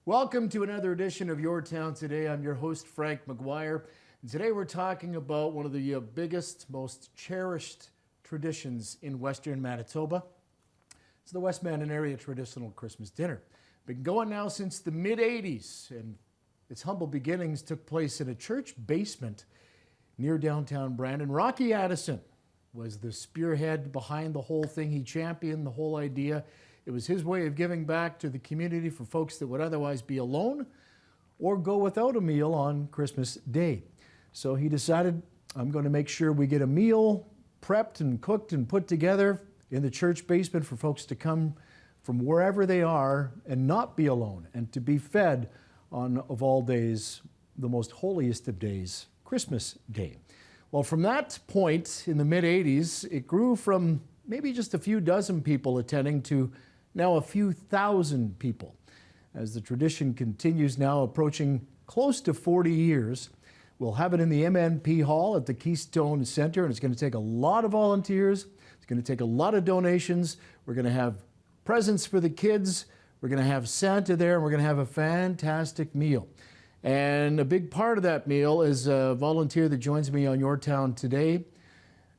Welcome to another edition of Your Town Today. I'm your host, Frank McGwire. And today we're talking about one of the biggest, most cherished traditions in Western Manitoba. It's the Westman Area Traditional Christmas Dinner. Been going now since the mid-'80s, and its humble beginnings took place in a church basement near downtown Brandon. Rocky Addison was the spearhead behind the whole thing. He championed the whole idea. It was his way of giving back to the community for folks that would otherwise be alone or go without a meal on Christmas Day. So he decided, I'm going to make sure we get a meal prepped and cooked and put together in the church basement for folks to come from wherever they are and not be alone and to be fed on, of all days, the most holiest of days, Christmas Day. Well, from that point in the mid-'80s, it grew from maybe just a few dozen people attending to now a few thousand people. As the tradition continues now approaching close to 40 years, we'll have it in the MNP Hall at the Keystone Center, and it's going to take a lot of volunteers. It's going to take a lot of donations. We're going to have presents for the kids. We're going to have Santa there, and we're going to have a fantastic meal. And a big part of that meal is a volunteer that joins me on Your Town Today.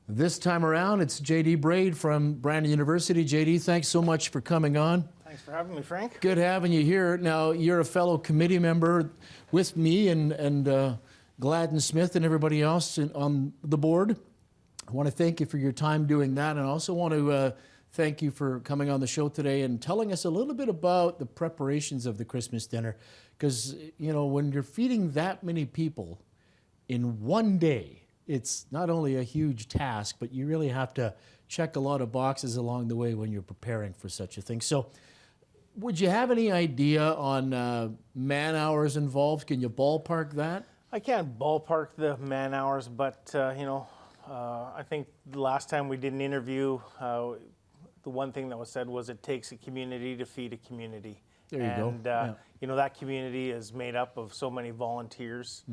This time around, it's JD Braid from Brandon University. JD, thanks so much for coming on. Thanks for having me, Frank. Good having you here. Now, you're a fellow committee member with me and Gladden Smith and everybody else on the board. I want to thank you for your time doing that, and I also want to thank you for coming on the show today and telling us a little bit about the preparations of the Christmas dinner. Because, you know, when you're feeding that many people in one day, it's not only a huge task, but you really have to check a lot of boxes along the way when you're preparing for such a thing. So would you have any idea on man hours involved? Can you ballpark that? I can't ballpark the man hours, but, I think the last time we did an interview, the one thing that was said was it takes a community to feed a community. There you go. And, you know, that community is made up of so many volunteers.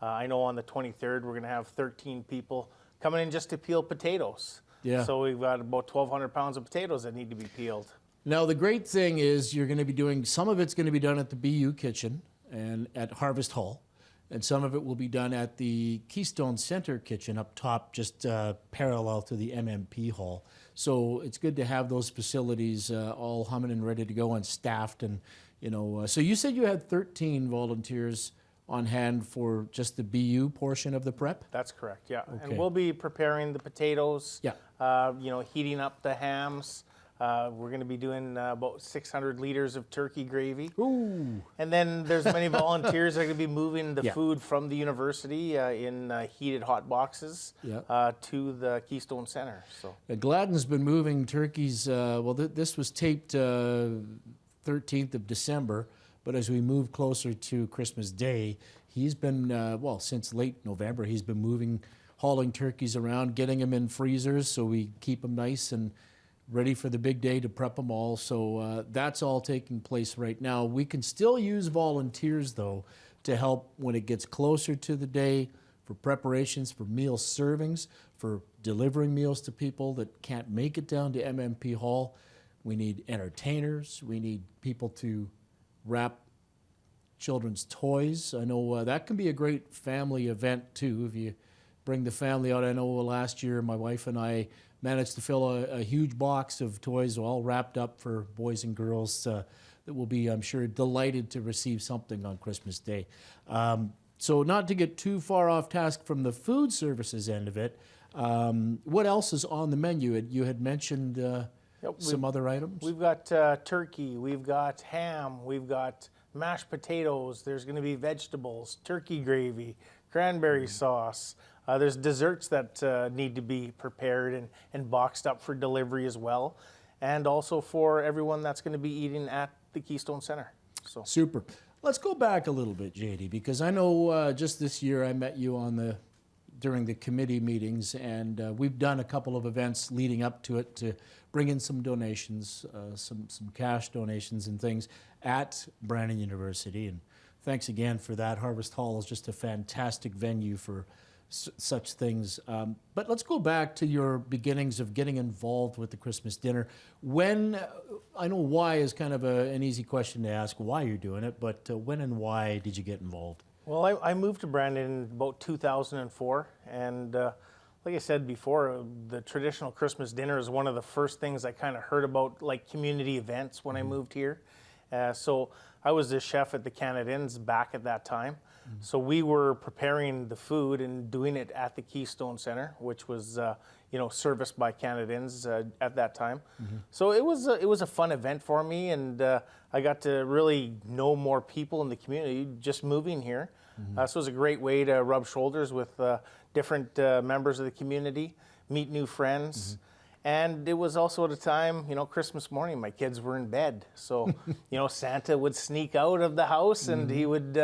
I know on the 23rd, we're going to have 13 people coming in just to peel potatoes. Yeah. So we've got about 1,200 pounds of potatoes that need to be peeled. Now, the great thing is you're going to be doing, some of it's going to be done at the BU kitchen and at Harvest Hall, and some of it will be done at the Keystone Center kitchen up top, just parallel to the MMP Hall. So it's good to have those facilities all humming and ready to go and staffed. And, you know, so you said you had 13 volunteers on hand for just the BU portion of the prep? That's correct, yeah. Okay. And we'll be preparing the potatoes, heating up the hams. We're going to be doing about 600 liters of turkey gravy. Ooh. And then there's many volunteers that are going to be moving the food from the university in heated hot boxes to the Keystone Center. So Gladden's been moving turkeys. This was taped 13th of December. But as we move closer to Christmas Day, he's been, since late November, he's been hauling turkeys around, getting them in freezers so we keep them nice and ready for the big day to prep them all. So that's all taking place right now. We can still use volunteers, though, to help when it gets closer to the day for preparations, for meal servings, for delivering meals to people that can't make it down to MMP Hall. We need entertainers. We need people to wrap children's toys. I know that can be a great family event too if you bring the family out. I know last year my wife and I managed to fill a huge box of toys all wrapped up for boys and girls that will be, I'm sure, delighted to receive something on Christmas Day. So not to get too far off task from the food services end of it, what else is on the menu? You had mentioned some other items? We've got turkey, we've got ham, we've got mashed potatoes, there's going to be vegetables, turkey gravy, cranberry sauce. There's desserts that need to be prepared and boxed up for delivery as well. And also for everyone that's going to be eating at the Keystone Center. So super. Let's go back a little bit, JD, because I know just this year I met you during the committee meetings, and we've done a couple of events leading up to it to bring in some donations, some cash donations and things at Brandon University. And thanks again for that. Harvest Hall is just a fantastic venue for such things. But let's go back to your beginnings of getting involved with the Christmas dinner. When, I know why is kind of an easy question to ask, why you're doing it, but when and why did you get involved? Well, I moved to Brandon in about 2004, and like I said before, the traditional Christmas dinner is one of the first things I kind of heard about, like community events when I moved here. So I was the chef at the Canada Inns back at that time. So we were preparing the food and doing it at the Keystone Center, which was serviced by Canada Inns at that time. So it was a fun event for me, and I got to really know more people in the community just moving here. So it was a great way to rub shoulders with different members of the community, meet new friends. And it was also at a time, Christmas morning, my kids were in bed. So, Santa would sneak out of the house and he would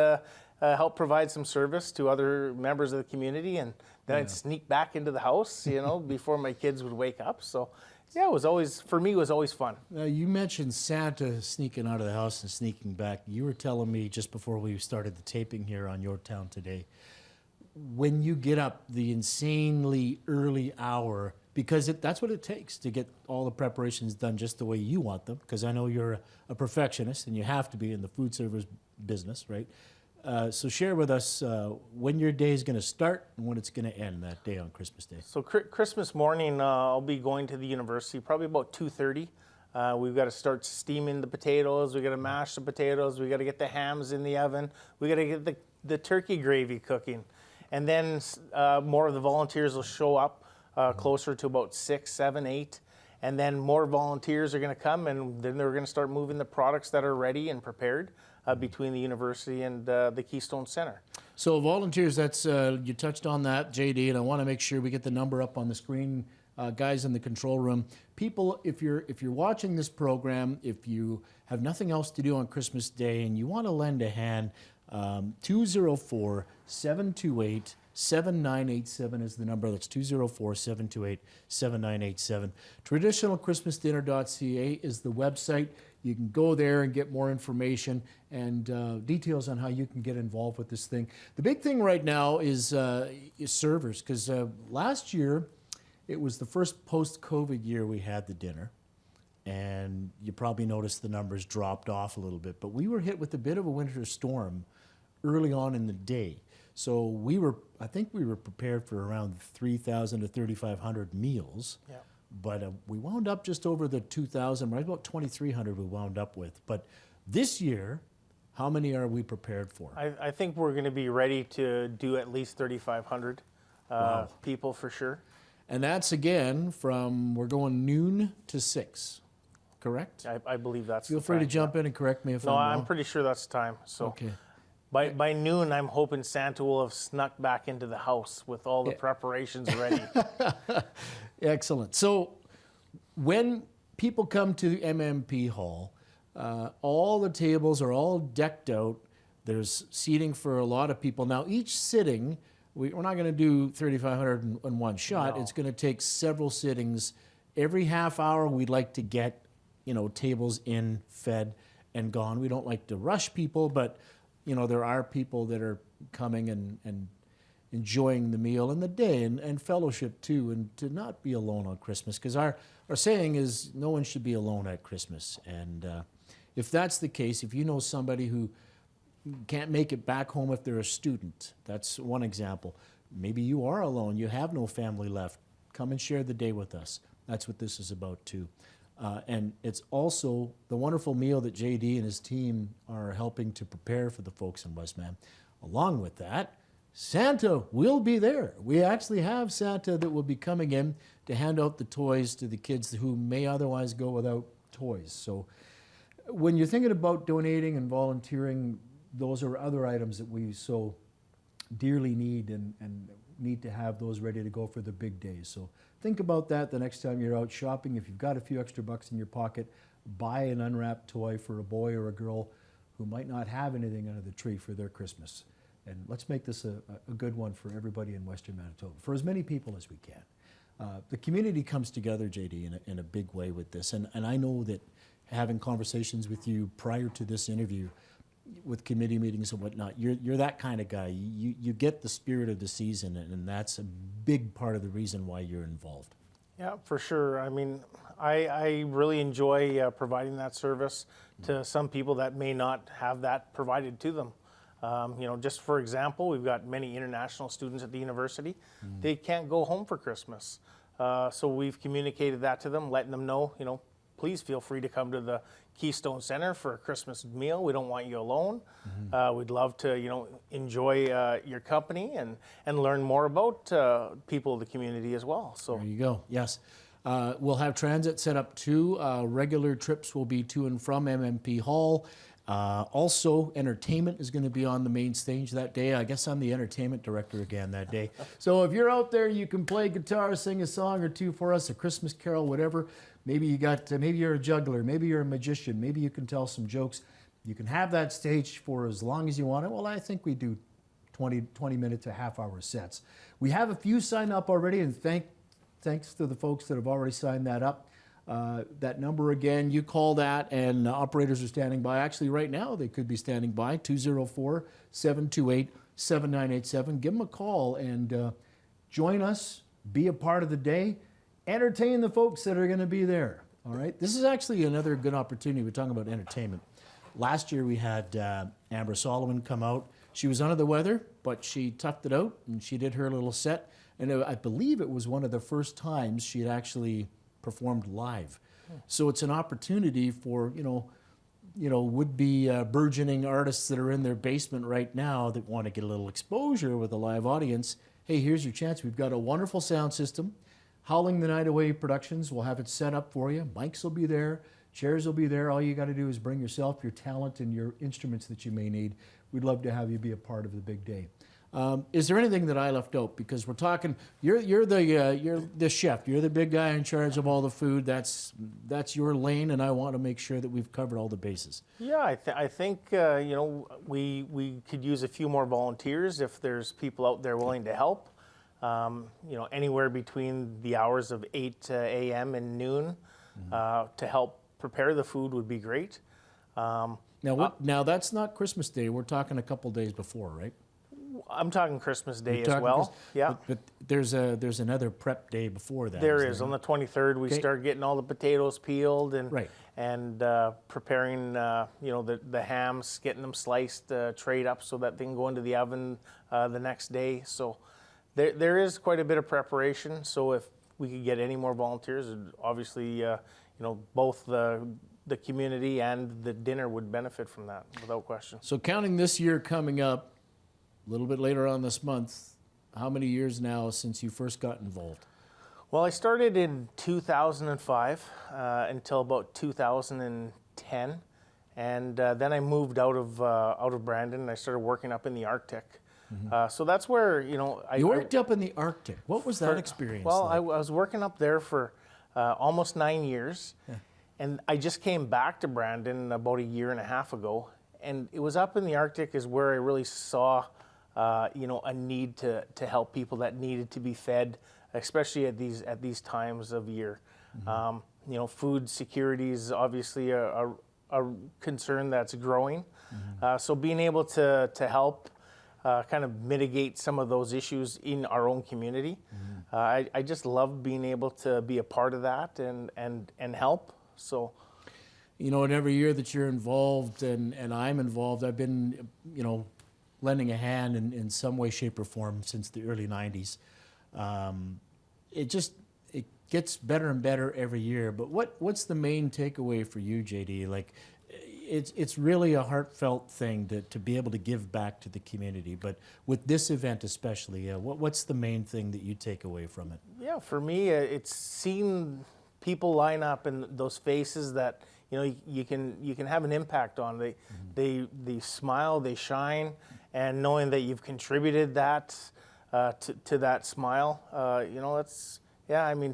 help provide some service to other members of the community. And then I'd sneak back into the house, before my kids would wake up. So, yeah, for me, it was always fun. You mentioned Santa sneaking out of the house and sneaking back. You were telling me just before we started the taping here on Your Town Today, when you get up the insanely early hour, because that's what it takes to get all the preparations done just the way you want them, because I know you're a perfectionist and you have to be in the food service business, right? So share with us when your day is going to start and when it's going to end that day on Christmas Day. So Christmas morning, I'll be going to the university, probably about 2:30. We've got to start steaming the potatoes. We've got to mash the potatoes. We've got to get the hams in the oven. We've got to get the turkey gravy cooking. And then more of the volunteers will show up closer to about 6, 7, 8. And then more volunteers are going to come, and then they're going to start moving the products that are ready and prepared between the university and the Keystone Center. So volunteers, that's you touched on that, JD, and I want to make sure we get the number up on the screen, guys in the control room. People, if you're watching this program, if you have nothing else to do on Christmas Day and you want to lend a hand, 204-728-7987 is the number. That's 204-728-7987. Traditionalchristmasdinner.ca is the website. You can go there and get more information and details on how you can get involved with this thing. The big thing right now is servers, because last year it was the first post-COVID year we had the dinner. And you probably noticed the numbers dropped off a little bit, but we were hit with a bit of a winter storm early on in the day. So I think we were prepared for around 3,000 to 3,500 meals. Yeah. But we wound up just over the 2,000, right about 2,300 we wound up with. But this year, how many are we prepared for? I think we're going to be ready to do at least 3,500 people for sure. And that's again we're going noon to 6. Correct? I believe that's Feel free to jump in and correct me if I'm wrong. No, I'm pretty sure that's the time. So okay. By noon, I'm hoping Santa will have snuck back into the house with all the preparations ready. Excellent. So when people come to the MMP Hall, all the tables are all decked out. There's seating for a lot of people. Now, each sitting, we're not going to do 3,500 in one shot. No. It's going to take several sittings. Every half hour, we'd like to get tables in, fed, and gone. We don't like to rush people, but there are people that are coming and enjoying the meal and the day and fellowship too, and to not be alone on Christmas, because our saying is no one should be alone at Christmas. And if that's the case, if you know somebody who can't make it back home if they're a student, that's one example. Maybe you are alone, you have no family left, come and share the day with us. That's what this is about too. And it's also the wonderful meal that JD and his team are helping to prepare for the folks in Westman. Along with that, Santa will be there. We actually have Santa that will be coming in to hand out the toys to the kids who may otherwise go without toys. So when you're thinking about donating and volunteering, those are other items that we so dearly need and need to have those ready to go for the big days. So think about that the next time you're out shopping. If you've got a few extra bucks in your pocket, buy an unwrapped toy for a boy or a girl who might not have anything under the tree for their Christmas. And let's make this a good one for everybody in Western Manitoba, for as many people as we can. The community comes together, JD, in a big way with this. And I know that having conversations with you prior to this interview, with committee meetings and whatnot. You're that kind of guy. You get the spirit of the season, and that's a big part of the reason why you're involved. Yeah, for sure. I mean, I really enjoy providing that service to some people that may not have that provided to them. Just for example, we've got many international students at the university. They can't go home for Christmas. So we've communicated that to them, letting them know, please feel free to come to the Keystone Center for a Christmas meal. We don't want you alone. We'd love to, enjoy your company and learn more about people of the community as well. So there you go. Yes. We'll have transit set up too. Regular trips will be to and from MMP Hall. Also, entertainment is going to be on the main stage that day. I guess I'm the entertainment director again that day. So if you're out there, you can play guitar, sing a song or two for us, a Christmas carol, whatever. Maybe maybe you're a juggler, maybe you're a magician, maybe you can tell some jokes. You can have that stage for as long as you want it. Well, I think we do 20 minute to half-hour sets. We have a few signed up already, and thanks to the folks that have already signed that up. That number again, you call that, and operators are standing by. Actually, right now, they could be standing by, 204-728-7987. Give them a call and join us, be a part of the day, entertain the folks that are going to be there. All right? This is actually another good opportunity. We're talking about entertainment. Last year, we had Amber Solomon come out. She was under the weather, but she toughed it out, and she did her little set. And I believe it was one of the first times she had actually performed live. So it's an opportunity for, would-be burgeoning artists that are in their basement right now that want to get a little exposure with a live audience. Hey, here's your chance. We've got a wonderful sound system. Howling the Night Away Productions will have it set up for you. Mics will be there. Chairs will be there. All you got to do is bring yourself, your talent, and your instruments that you may need. We'd love to have you be a part of the big day. Is there anything that I left out? Because we're talking, you're the chef. You're the big guy in charge of all the food. That's your lane, and I want to make sure that we've covered all the bases. yeah, I think we could use a few more volunteers if there's people out there willing to help. Anywhere between the hours of 8 a.m. and noon to help prepare the food would be great. Now that's not Christmas Day. We're talking a couple days before, right? I'm talking Christmas Day as well. Yeah, but there's another prep day before that. There is. On the 23rd, we start getting all the potatoes peeled and preparing the hams, getting them sliced, trayed up so that they can go into the oven the next day. So there is quite a bit of preparation. So if we could get any more volunteers, obviously both the community and the dinner would benefit from that without question. So counting this year coming up, a little bit later on this month, how many years now since you first got involved? Well, I started in 2005 until about 2010, and then I moved out of Brandon and I started working up in the Arctic. So that's where I worked up in the Arctic. What was that experience? Well, like? I was working up there for almost 9 years, and I just came back to Brandon about a year and a half ago, and it was up in the Arctic is where I really saw a need to help people that needed to be fed, especially at these times of year. Food security is obviously a concern that's growing. So being able to help kind of mitigate some of those issues in our own community, I just love being able to be a part of that and help. So. And every year that you're involved and I'm involved, I've been, lending a hand in some way, shape, or form since the early 90s. It gets better and better every year. But what's the main takeaway for you, JD? Like, it's really a heartfelt thing to be able to give back to the community. But with this event especially, what's the main thing that you take away from it? Yeah, for me, it's seeing people line up and those faces that you can have an impact on. They smile, they shine, and knowing that you've contributed that to that smile,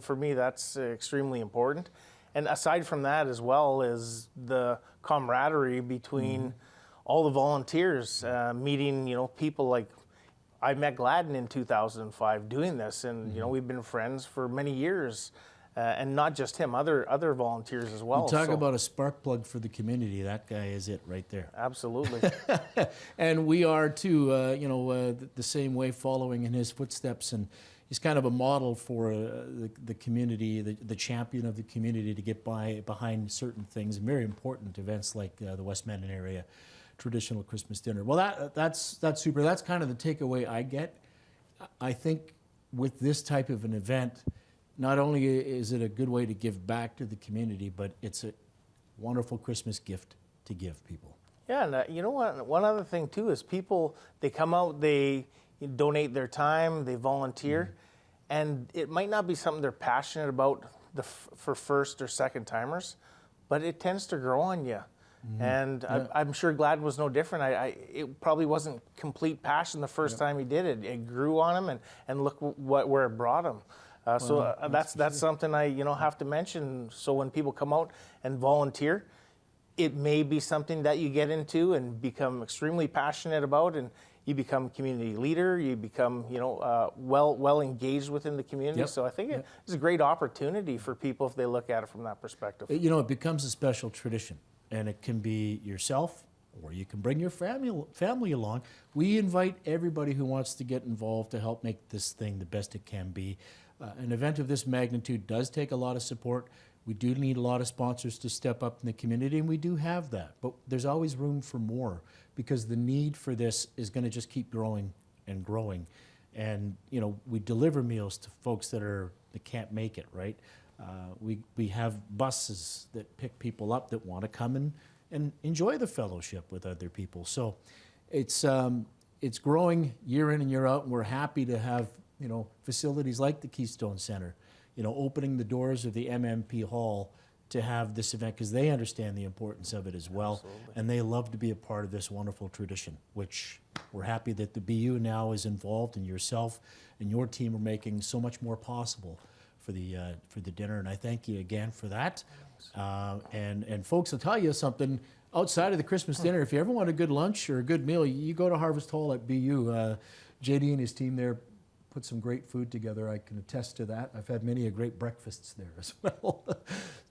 for me that's extremely important. And aside from that as well is the camaraderie between all the volunteers, meeting people like I met Gladden in 2005 doing this, and we've been friends for many years. and not just him, other volunteers as well. You talk about a spark plug for the community. That guy is it right there. Absolutely. And we are too, the same way, following in his footsteps. And he's kind of a model for the community, the champion of the community to get behind certain things, very important events like the Westman area Traditional Christmas Dinner. Well, that's super. That's kind of the takeaway I get. I think with this type of an event, not only is it a good way to give back to the community, but it's a wonderful Christmas gift to give people. Yeah, and you know what? One other thing too is people, they come out, they donate their time, they volunteer, and it might not be something they're passionate about for first or second timers, but it tends to grow on you. And yeah. I'm sure Glad was no different. It probably wasn't complete passion the first time he did it. It grew on him, and look where it brought him. That's something I have to mention. So when people come out and volunteer, it may be something that you get into and become extremely passionate about, and you become community leader. You become well engaged within the community. Yep. So I think it's a great opportunity for people if they look at it from that perspective. It becomes a special tradition, and it can be yourself, or you can bring your family along. We invite everybody who wants to get involved to help make this thing the best it can be. An event of this magnitude does take a lot of support. We do need a lot of sponsors to step up in the community, and we do have that. But there's always room for more, because the need for this is going to just keep growing and growing. And we deliver meals to folks that can't make it, right? We have buses that pick people up that want to come and enjoy the fellowship with other people. So it's growing year in and year out, and we're happy to have facilities like the Keystone Center, opening the doors of the MMP Hall to have this event, because they understand the importance of it as well. Absolutely. And they love to be a part of this wonderful tradition, which we're happy that the BU now is involved, and yourself and your team are making so much more possible for the dinner, and I thank you again for that. And folks, I'll tell you something. Outside of the Christmas dinner, if you ever want a good lunch or a good meal, you go to Harvest Hall at BU. JD and his team there put some great food together. I can attest to that. I've had many great breakfasts there as well.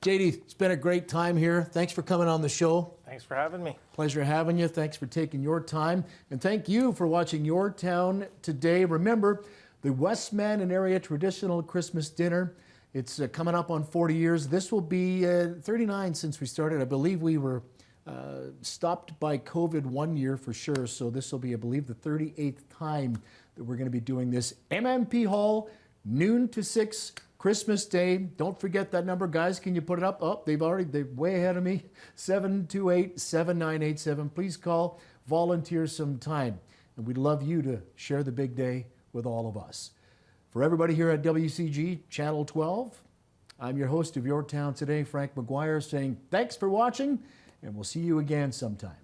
JD, it's been a great time here. Thanks for coming on the show. Thanks for having me. Pleasure having you. Thanks for taking your time. And thank you for watching Your Town Today. Remember, the Westman Area Traditional Christmas Dinner. It's coming up on 40 years. This will be 39 since we started. I believe we were stopped by COVID 1 year for sure. So this will be, I believe, the 38th time that we're going to be doing this. MMP Hall, noon to 6, Christmas Day. Don't forget that number, guys. Can you put it up? Oh, they're way ahead of me. 728-7987. Please call, volunteer some time. And we'd love you to share the big day with all of us. For everybody here at WCG Channel 12, I'm your host of Your Town Today, Frank McGwire, saying thanks for watching, and we'll see you again sometime.